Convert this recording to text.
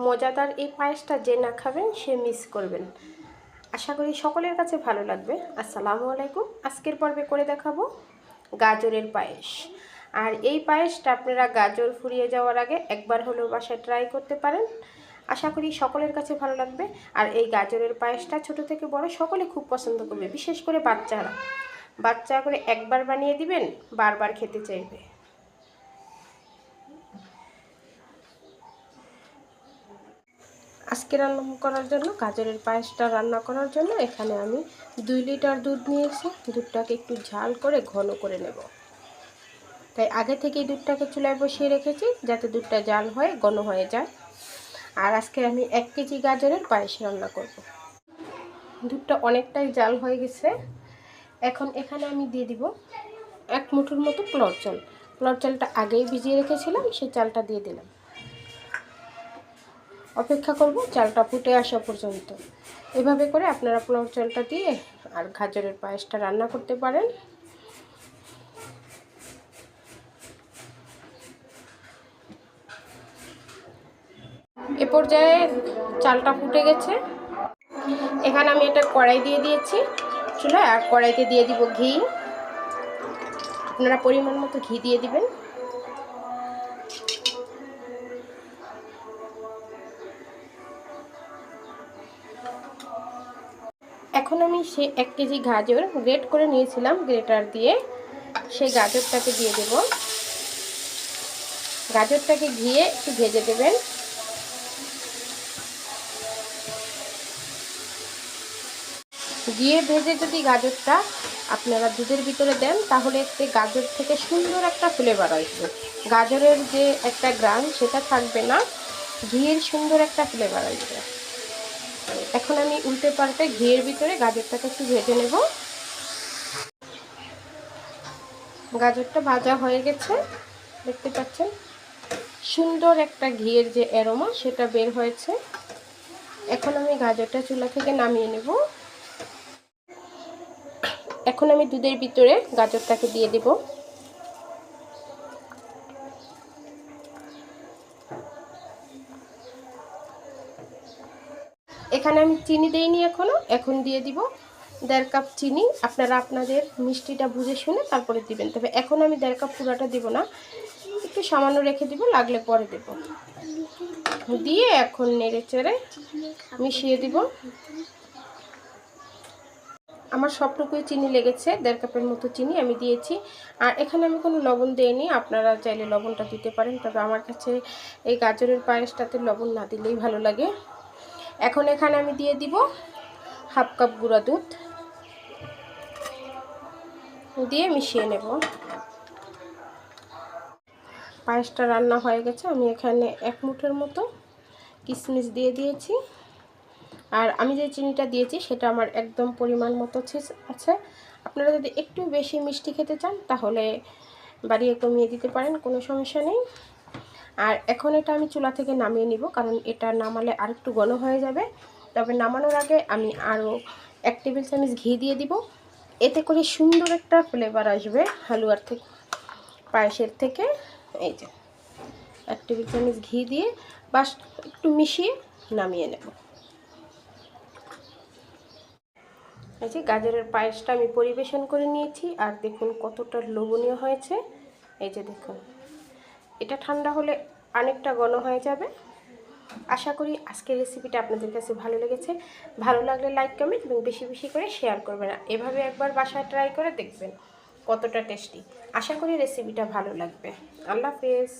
মজাদার এই পায়েসটা যে না খাবেন সে মিস করবেন। আশা করি সকলের কাছে ভালো লাগবে। আসসালামু আলাইকুম। আজকের পর্বে করে দেখাবো গাজরের পায়েস। আর এই পায়েসটা আপনারা গাজর ফুরিয়ে যাওয়ার আগে একবার হলেও বাসায় ট্রাই করতে পারেন। আশা করি সকলের কাছে ভালো লাগবে। আর এই গাজরের পায়েসটা ছোট থেকে বড় সকলে খুব পছন্দ করবে, বিশেষ করে বাচ্চা করে একবার বানিয়ে দিবেন, বারবার খেতে চাইবে। আজকে রান্না করার জন্য গাজরের পায়েসটা রান্না করার জন্য এখানে আমি 2 লিটার দুধ নিয়েছি। দুধটাকে একটু ঝাল করে ঘন করে নেব। তাই আগে থেকেই দুধটাকে চুলায় বসিয়ে রেখেছি যাতে দুধটা জাল হয়ে ঘন হয়ে যায়। আর আজকে আমি 1 কেজি গাজরের পায়েস রান্না করব। দুধটা অনেকটাই জাল হয়ে গেছে। এখন এখানে আমি দিয়ে দিব 1 মুঠোর মতো পোলাও চাল। পোলাও চালটা আগেই ভিজিয়ে রেখেছিলাম, সেই চালটা দিয়ে দিলাম। অপেক্ষা করব চালটা ফুটে আসা পর্যন্ত। এভাবে করে আপনারা পোলাও চালটা দিয়ে আর গাজরের পায়েসটা রান্না করতে পারেন। এ পর্যায়ে চালটা ফুটে গেছে। এখানে আমি এটা কড়াই দিয়ে দিয়েছি চুলায়, আর কড়াইতে দিয়ে দিব ঘি। আপনারা পরিমাণ মতো ঘি দিয়ে দিবেন। এখন আমি সেই 1 কেজি গাজর গ্রেট করে নিয়েছিলাম গ্রেটার দিয়ে, সেই গাজরটাকে দিয়ে দেব। গাজরটাকে ঘিয়ে একটু ভেজে দেবেন। ঘিয়ে ভেজে যদি গাজরটা আপনারা দুধের ভিতরে দেন তাহলে এতে গাজর থেকে সুন্দর একটা ফ্লেভার আসবে। গাজরের যে একটা গ্রান সেটা থাকবে না, ঘিয়ের সুন্দর একটা ফ্লেভার আসবে। এখন আমি উল্টে পাল্টে ঘিয়ের ভিতরে গাজরটাকে একটু ভেজে নেব। গাজরটা ভাজা হয়ে গেছে, দেখতে পাচ্ছেন সুন্দর একটা ঘিয়ের যে অ্যারোমা সেটা বের হয়েছে। এখন আমি গাজরটা চুলা থেকে নামিয়ে নেব। এখন আমি দুধের ভিতরে গাজরটাকে দিয়ে দেব। এখানে আমি চিনি দেইনি এখন দিয়ে দিব 1.5 কাপ চিনি। আপনারা আপনাদের মিষ্টিটা বুঝে শুনে তারপরে দিবেন। তবে এখন আমি 1.5 কাপ পুরাটা দিব না, একটু সামান্য রেখে দিব, লাগলে পরে দেব। দিয়ে এখন নেড়ে চেড়ে মিশিয়ে দিব। আমার সবটুকুই চিনি লেগেছে, 1.5 কাপের মতো চিনি আমি দিয়েছি। আর এখানে আমি কোনো লবণ দিইনি, আপনারা চাইলে লবণটা দিতে পারেন, তবে আমার কাছে এই গাজরের পায়েসটাতে লবণ না দিলেই ভালো লাগে। এখন এখানে আমি দিয়ে দিব 1/2 কাপ গুঁড়া দুধ, দিয়ে মিশিয়ে নেব। পায়েসটা রান্না হয়ে গেছে। আমি এখানে 1 মুঠের মতো কিশমিশ দিয়ে দিয়েছি। আর আমি যে চিনিটা দিয়েছি সেটা আমার একদম পরিমাণ মতো আছে। আপনারা যদি একটু বেশি মিষ্টি খেতে চান তাহলে বাড়িয়ে কমিয়ে দিতে পারেন, কোনো সমস্যা নেই। আর এখন এটা আমি চুলা থেকে নামিয়ে নিব, কারণ এটা নামালে আরেকটু ঘন হয়ে যাবে। তবে নামানোর আগে আমি আরও 1 টেবিল চামচ ঘি দিয়ে দিব। এতে করে সুন্দর একটা ফ্লেভার আসবে হালুয়ার থেকে, পায়েসের থেকে। এই যে 1 টেবিল চামচ ঘি দিয়ে বাস একটু মিশিয়ে নামিয়ে নেব। এই যে গাজরের পায়েসটা আমি পরিবেশন করে নিয়েছি। আর দেখুন কতটা লোভনীয় হয়েছে। এই যে দেখুন, এটা ঠান্ডা হলে অনেকটা ঘন হয়ে যাবে। আশা করি আজকের রেসিপিটা আপনাদের কাছে ভালো লেগেছে। ভালো লাগলে লাইক, কমেন্ট এবং বেশি বেশি করে শেয়ার করবেন। এভাবে একবার বাসায় ট্রাই করে দেখবেন কতটা টেস্টি। আশা করি রেসিপিটা ভালো লাগবে। আল্লাহ হাফেজ।